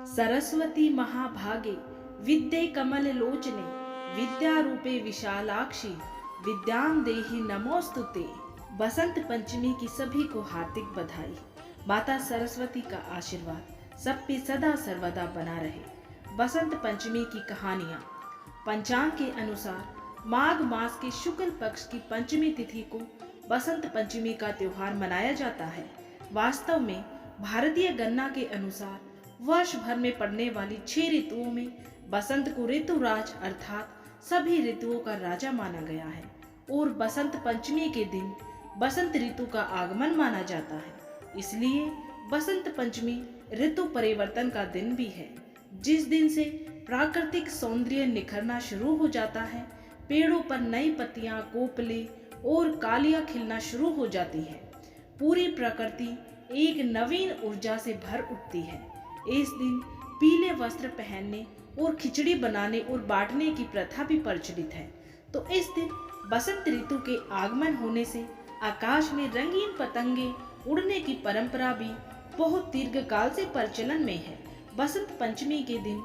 सरस्वती महाभागे विद्ये कमल लोचने विद्यारूपे विशालाक्षी विद्यां देहि नमोस्तुते। बसंत पंचमी की सभी को हार्दिक बधाई। माता सरस्वती का आशीर्वाद सब पे सदा सर्वदा बना रहे। बसंत पंचमी की कहानियाँ। पंचांग के अनुसार माघ मास के शुक्ल पक्ष की पंचमी तिथि को बसंत पंचमी का त्योहार मनाया जाता है। वास्तव में भारतीय गणना के अनुसार वर्ष भर में पड़ने वाली 6 ऋतुओं में बसंत को ऋतुराज अर्थात सभी ऋतुओं का राजा माना गया है और बसंत पंचमी के दिन बसंत ऋतु का आगमन माना जाता है। इसलिए बसंत पंचमी ऋतु परिवर्तन का दिन भी है, जिस दिन से प्राकृतिक सौंदर्य निखरना शुरू हो जाता है। पेड़ों पर नई पत्तियां, कोपले और कालियां खिलना शुरू हो जाती है। पूरी प्रकृति एक नवीन ऊर्जा से भर उठती है। इस दिन पीले वस्त्र पहनने और खिचड़ी बनाने और बांटने की प्रथा भी प्रचलित है। तो इस दिन बसंत ऋतु के आगमन होने से आकाश में रंगीन पतंगे उड़ने की परंपरा भी बहुत दीर्घ काल से प्रचलन में है। बसंत पंचमी के दिन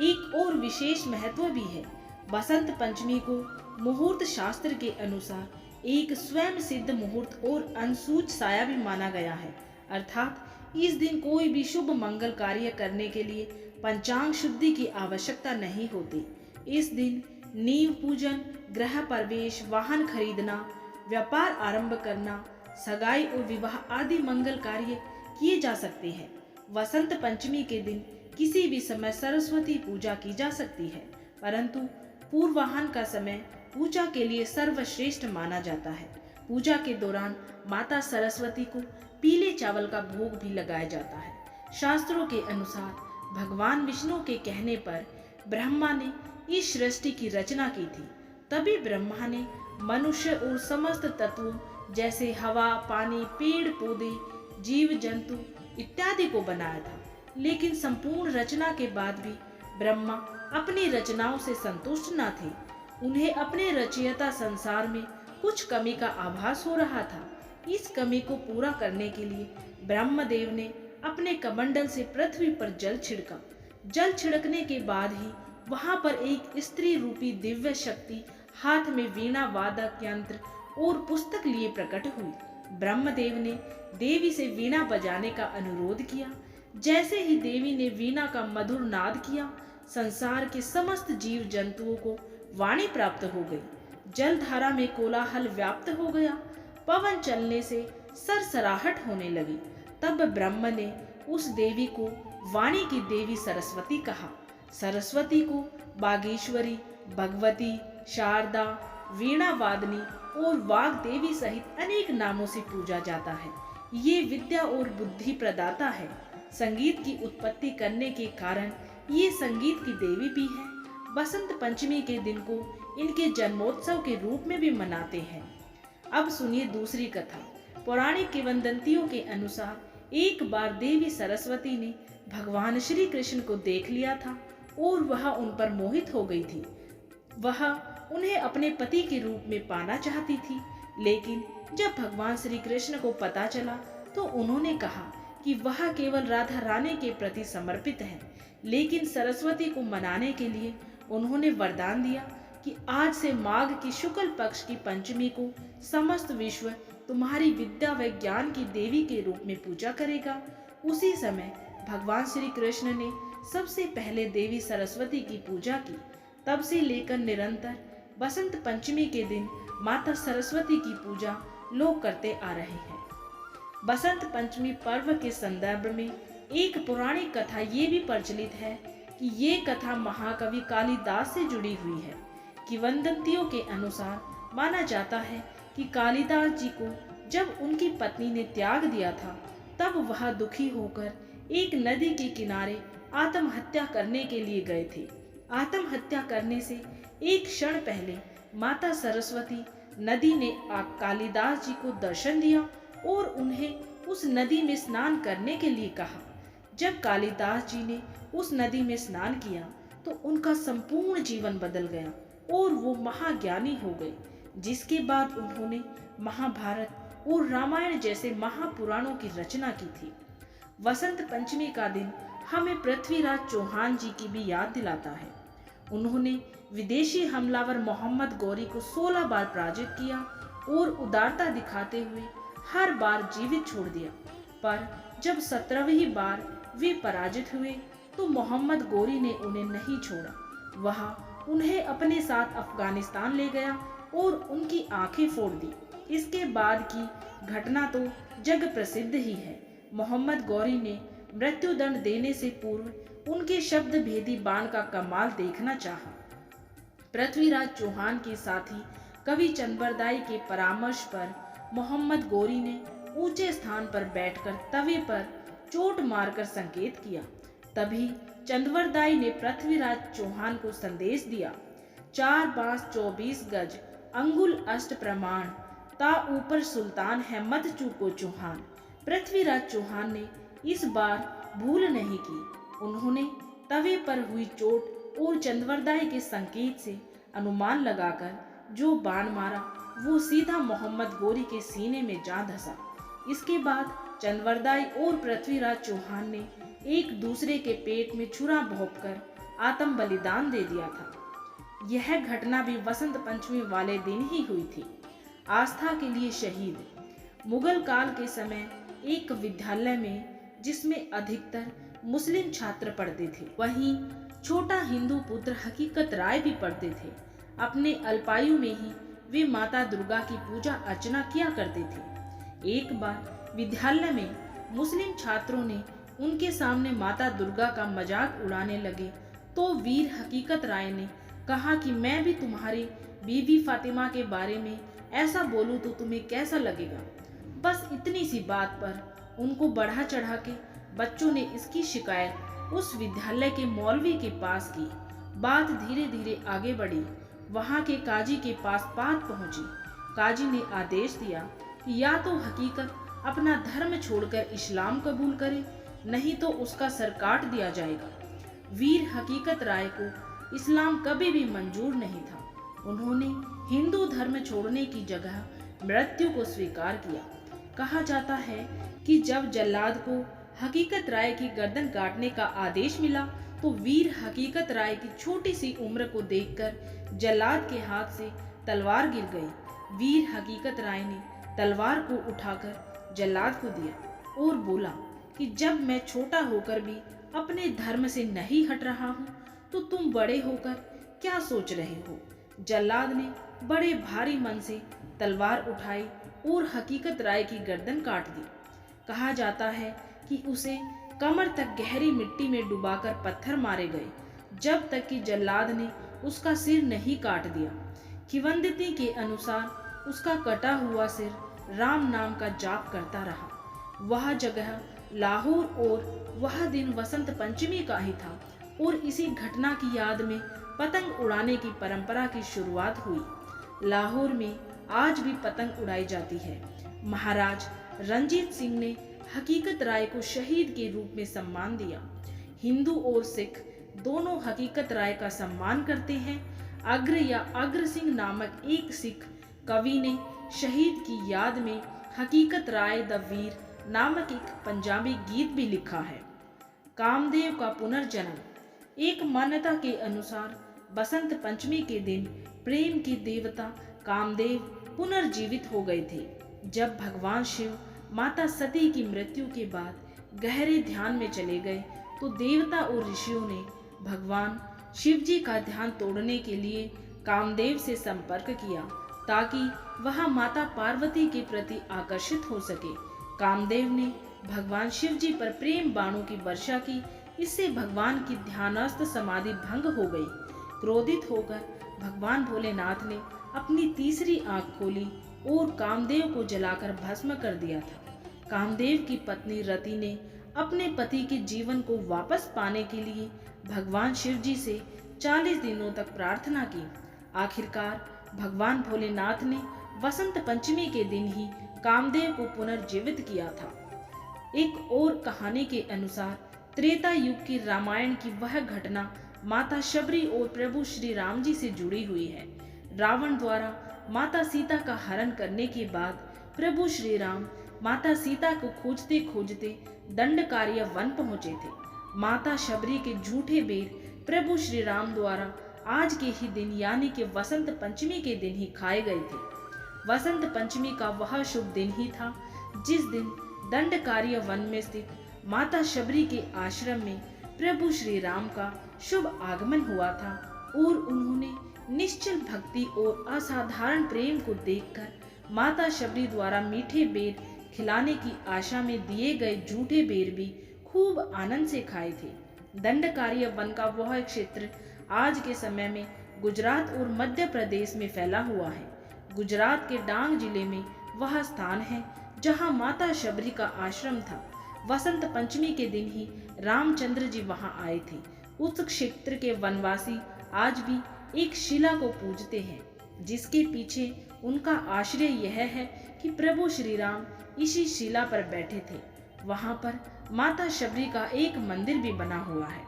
एक और विशेष महत्व भी है। बसंत पंचमी को मुहूर्त शास्त्र के अनुसार एक स्वयं सिद्ध मुहूर्त और अनसूच साया भी माना गया है, अर्थात इस दिन कोई भी शुभ मंगल कार्य करने के लिए पंचांग शुद्धि की आवश्यकता नहीं होती। इस दिन नींव पूजन, गृह प्रवेश, वाहन खरीदना, व्यापार आरंभ करना, सगाई और विवाह आदि मंगल कार्य किए जा सकते हैं। वसंत पंचमी के दिन किसी भी समय सरस्वती पूजा की जा सकती है, परंतु पूर्वाह्न का समय पूजा के लिए सर्वश्रेष्ठ माना जाता है। पूजा के दौरान माता सरस्वती को पीले चावल का भोग भी लगाया जाता है। शास्त्रों के अनुसार भगवान विष्णु के कहने पर ब्रह्मा ने इस सृष्टि की रचना की थी। तभी ब्रह्मा ने मनुष्य और समस्त तत्वों जैसे हवा, पानी, पेड़ पौधे, जीव जंतु इत्यादि को बनाया था। लेकिन संपूर्ण रचना के बाद भी ब्रह्मा अपनी रचनाओं से संतुष्ट न थे। उन्हें अपने रचयिता संसार में कुछ कमी का आभास हो रहा था। इस कमी को पूरा करने के लिए ब्रह्मदेव ने अपने कमंडल से पृथ्वी पर जल छिड़का। जल छिड़कने के बाद ही वहां पर एक स्त्री रूपी दिव्य शक्ति हाथ में वीणा, वादक यंत्र और पुस्तक लिए प्रकट हुई। ब्रह्मदेव ने देवी से वीणा बजाने का अनुरोध किया। जैसे ही देवी ने वीणा का मधुर नाद किया, संसार के समस्त जीव जंतुओं को वाणी प्राप्त हो गई। जलधारा में कोलाहल व्याप्त हो गया। पवन चलने से सरसराहट होने लगी। तब ब्रह्म ने उस देवी को वाणी की देवी सरस्वती कहा। सरस्वती को बागेश्वरी, भगवती, शारदा, वीणा वादनी और वाग देवी सहित अनेक नामों से पूजा जाता है। ये विद्या और बुद्धि प्रदाता है। संगीत की उत्पत्ति करने के कारण ये संगीत की देवी भी है। बसंत पंचमी के दिन को इनके जन्मोत्सव के रूप में भी मनाते हैं। अब सुनिए दूसरी कथा। पौराणिक किंवदंतियों के अनुसार एक बार देवी सरस्वती ने भगवान श्री कृष्ण को देख लिया था और वह उन पर मोहित हो गई थी। वह उन्हें अपने पति के रूप में पाना चाहती थी, लेकिन जब भगवान श्री कृष्ण को पता चला तो उन्होंने कहा कि वह केवल राधा रानी के प्रति समर्पित है। लेकिन सरस्वती को मनाने के लिए उन्होंने वरदान दिया कि आज से माघ की शुक्ल पक्ष की पंचमी को समस्त विश्व तुम्हारी विद्या व ज्ञान की देवी के रूप में पूजा करेगा। उसी समय भगवान श्री कृष्ण ने सबसे पहले देवी सरस्वती की पूजा की। तब से लेकर निरंतर बसंत पंचमी के दिन माता सरस्वती की पूजा लोग करते आ रहे हैं। बसंत पंचमी पर्व के संदर्भ में एक पौराणिक कथा ये भी प्रचलित है कि ये कथा महाकवि कालिदास से जुड़ी हुई है। किंवदंतियों के अनुसार माना जाता है कि कालिदास जी को जब उनकी पत्नी ने त्याग दिया था, तब वह दुखी होकर एक नदी के किनारे आत्महत्या करने के लिए गए थे। आत्महत्या करने से एक क्षण पहले माता सरस्वती नदी ने कालिदास जी को दर्शन दिया और उन्हें उस नदी में स्नान करने के लिए कहा। जब कालिदास जी ने उस नदी में स्नान किया तो उनका संपूर्ण जीवन बदल गया और वो महाज्ञानी हो गए, जिसके बाद उन्होंने महाभारत और रामायण जैसे महापुराणों की रचना की थी। वसंत पंचमी का दिन हमें पृथ्वीराज चौहान जी की भी याद दिलाता है। उन्होंने विदेशी हमलावर मोहम्मद गौरी को 16 बार पराजित किया और उदारता दिखाते हुए हर बार जीवित छोड़ दिया। पर जब 17वीं बार वे पराजित हुए तो मोहम्मद गौरी ने उन्हें नहीं छोड़ा। वह उन्हें अपने साथ अफगानिस्तान ले गया और उनकी आंखें फोड़ दी। इसके बाद की घटना तो जग प्रसिद्ध ही है। मोहम्मद गौरी ने मृत्युदंड देने से पूर्व उनके शब्द भेदी बाण का कमाल देखना चाहा। पृथ्वीराज चौहान के साथी कवि चंद्रबरदाई के परामर्श पर मोहम्मद गौरी ने ऊंचे स्थान पर बैठकर तवे पर चोट मारकर संकेत किया। तभी चंद्रबरदाई ने पृथ्वीराज चौहान को संदेश दिया, 4 बांस 24 गज अंगुल अष्ट प्रमाण, ता ऊपर सुल्तान है मत चूको चौहान। पृथ्वीराज चौहान ने इस बार भूल नहीं की। उन्होंने तवे पर हुई चोट और चंद्रबरदाई के संकेत से अनुमान लगाकर जो बाण मारा वो सीधा मोहम्मद गौरी के सीने में जा धंसा। इसके बाद चंद्रबरदाई और पृथ्वीराज चौहान ने एक दूसरे के पेट में छुरा भोंककर आत्म बलिदान दे दिया था। यह घटना भी वसंत पंचमी वाले दिन ही हुई थी। आस्था के लिए शहीद। मुगल काल के समय एक विद्यालय में जिसमें अधिकतर मुस्लिम छात्र पढ़ते थे, वहीं छोटा हिंदू पुत्र हकीकत राय भी पढ़ते थे। अपने अल्पायु में ही वे माता दुर्गा की पूजा अर्चना किया करते थे। एक बार विद्यालय में मुस्लिम छात्रों ने उनके सामने माता दुर्गा का मजाक उड़ाने लगे तो वीर हकीकत राय ने कहा कि मैं भी तुम्हारी बीबी फातिमा के बारे में ऐसा बोलूं तो तुम्हें कैसा लगेगा। बस इतनी सी बात पर उनको बढ़ा चढ़ा के बच्चों ने इसकी शिकायत उस विद्यालय के मौलवी के पास की। बात धीरे धीरे आगे बढ़ी, वहां के काजी के पास बात पहुंची। काजी ने आदेश दिया कि या तो हकीकत अपना धर्म छोड़कर इस्लाम कबूल करे, नहीं तो उसका सर काट दिया जाएगा। वीर हकीकत राय को इस्लाम कभी भी मंजूर नहीं था। उन्होंने हिंदू धर्म छोड़ने की जगह मृत्यु को स्वीकार किया। कहा जाता है कि जब जल्लाद को हकीकत राय की गर्दन काटने का आदेश मिला तो वीर हकीकत राय की छोटी सी उम्र को देखकर जल्लाद के हाथ से तलवार गिर गई। वीर हकीकत राय ने तलवार को उठाकर जल्लाद को दिया और बोला कि जब मैं छोटा होकर भी अपने धर्म से नहीं हट रहा हूँ तो तुम बड़े होकर क्या सोच रहे हो। जल्लाद ने बड़े भारी मन से तलवार उठाई और हकीकत राय की गर्दन काट दी। कहा जाता है कि उसे कमर तक गहरी मिट्टी में डुबाकर पत्थर मारे गए जब तक कि जल्लाद ने उसका सिर नहीं काट दिया। किंवदंती के अनुसार उसका कटा हुआ सिर राम नाम का जाप करता रहा। वह जगह लाहौर और वह दिन वसंत पंचमी का ही था और इसी घटना की याद में पतंग उड़ाने की परंपरा की शुरुआत हुई। लाहौर में आज भी पतंग उड़ाई जाती है। महाराज रंजीत सिंह ने हकीकत राय को शहीद के रूप में सम्मान दिया। हिंदू और सिख दोनों हकीकत राय का सम्मान करते हैं। अग्र या अग्र सिंह नामक एक सिख कवि ने शहीद की याद में हकीकत राय द वीर नामक एक पंजाबी गीत भी लिखा है। कामदेव का पुनर्जन्म। एक मान्यता के अनुसार बसंत पंचमी के दिन प्रेम के देवता कामदेव पुनर्जीवित हो गए थे। जब भगवान शिव माता सती की मृत्यु के बाद गहरे ध्यान में चले गए तो देवता और ऋषियों ने भगवान शिव जी का ध्यान तोड़ने के लिए कामदेव से संपर्क किया ताकि वह माता पार्वती के प्रति आकर्षित हो सके। कामदेव ने भगवान शिव जी पर प्रेम बाणों की वर्षा की। इससे भगवान की ध्यानस्थ समाधि भंग हो गई। क्रोधित होकर भगवान भोलेनाथ ने अपनी तीसरी आंख खोली और कामदेव को जलाकर भस्म कर दिया था। कामदेव की पत्नी रति ने अपने पति के जीवन को वापस पाने के लिए भगवान शिव जी से 40 दिनों तक प्रार्थना की। आखिरकार भगवान भोलेनाथ ने वसंत पंचमी के दिन ही कामदेव को पुनर्जीवित किया था। एक और कहानी के अनुसार त्रेता युग की रामायण की वह घटना माता शबरी और प्रभु श्री राम जी से जुड़ी हुई है। रावण द्वारा माता सीता का हरण करने के बाद प्रभु श्री राम माता सीता को खोजते खोजते दंडकारण्य वन पहुंचे थे। माता शबरी के झूठे बेर प्रभु श्री राम द्वारा आज के ही दिन यानी कि वसंत पंचमी के दिन ही खाए गए थे। वसंत पंचमी का वह शुभ दिन ही था जिस दिन दंडकार्य वन में स्थित माता शबरी के आश्रम में प्रभु श्री राम का शुभ आगमन हुआ था और उन्होंने निश्चल भक्ति और असाधारण प्रेम को देखकर माता शबरी द्वारा मीठे बेर खिलाने की आशा में दिए गए झूठे बेर भी खूब आनंद से खाए थे। दंडकार्य वन का वह क्षेत्र आज के समय में गुजरात और मध्य प्रदेश में फैला हुआ है। गुजरात के डांग जिले में वह स्थान है जहां माता शबरी का आश्रम था। वसंत पंचमी के दिन ही रामचंद्र जी वहां आए थे। उस क्षेत्र के वनवासी आज भी एक शिला को पूजते हैं जिसके पीछे उनका आश्रय यह है कि प्रभु श्री राम इसी शिला पर बैठे थे। वहां पर माता शबरी का एक मंदिर भी बना हुआ है।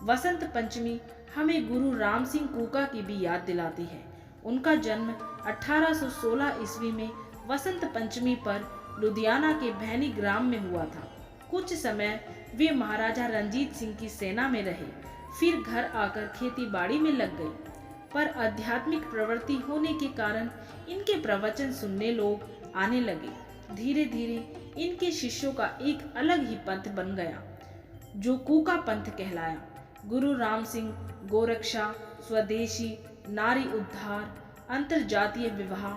वसंत पंचमी हमें गुरु राम सिंह कूका की भी याद दिलाती है। उनका जन्म 1816 ईस्वी में वसंत पंचमी पर लुधियाना के भैनी ग्राम में हुआ था। कुछ समय वे महाराजा रंजीत सिंह की सेना में रहे, फिर घर आकर खेती बाड़ी में लग गई। पर आध्यात्मिक प्रवृत्ति होने के कारण इनके प्रवचन सुनने लोग आने लगे। धीरे धीरे इनके शिष्यों का एक अलग ही पंथ बन गया जो कूका पंथ कहलाया। गुरु राम सिंह गोरक्षा, स्वदेशी, नारी उद्धार, अंतरजातीय विवाह,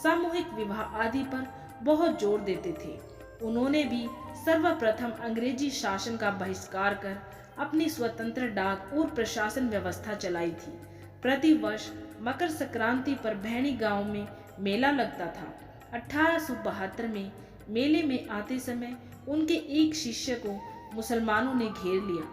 सामूहिक विवाह आदि पर बहुत जोर देते थे। उन्होंने भी सर्वप्रथम अंग्रेजी शासन का बहिष्कार कर अपनी स्वतंत्र डाक और प्रशासन व्यवस्था चलाई थी। प्रतिवर्ष मकर संक्रांति पर भैणी गांव में मेला लगता था। 1872 में मेले में आते समय उनके एक शिष्य को मुसलमानों ने घेर लिया।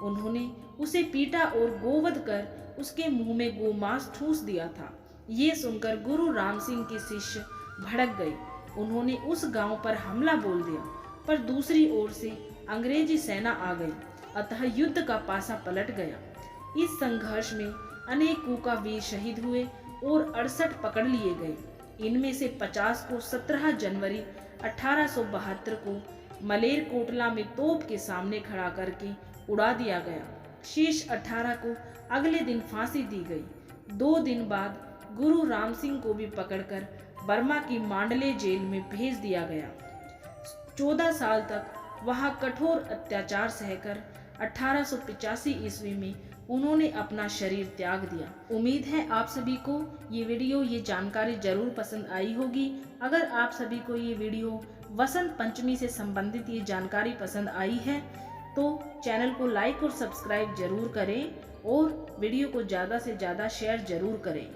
उन्होंने उसे पीटा और गोवध कर उसके मुंह में गोमांस ठूस दिया था। ये सुनकर गुरु राम सिंह के शिष्य भड़क गए। उन्होंने उस गांव पर हमला बोल दिया, पर दूसरी ओर से अंग्रेजी सेना आ गई, अतः युद्ध का पासा पलट गया। इस संघर्ष में अनेक कूका वीर शहीद हुए और 68 पकड़ लिए गए। इनमें से 50 को 17 जनवरी 1872 को मलेरकोटला में तोप के सामने खड़ा करके उड़ा दिया गया। शेष 18 को अगले दिन फांसी दी गई। 2 दिन बाद गुरु राम सिंह को भी पकड़कर बर्मा की मांडले जेल में भेज दिया गया। 14 साल तक वहां कठोर अत्याचार सहकर 1885 ईस्वी में उन्होंने अपना शरीर त्याग दिया। उम्मीद है आप सभी को ये जानकारी जरूर पसंद आई होगी। अगर आप सभी को ये वीडियो वसंत पंचमी से संबंधित ये जानकारी पसंद आई है तो चैनल को लाइक और सब्सक्राइब जरूर करें और वीडियो को ज़्यादा से ज़्यादा शेयर जरूर करें।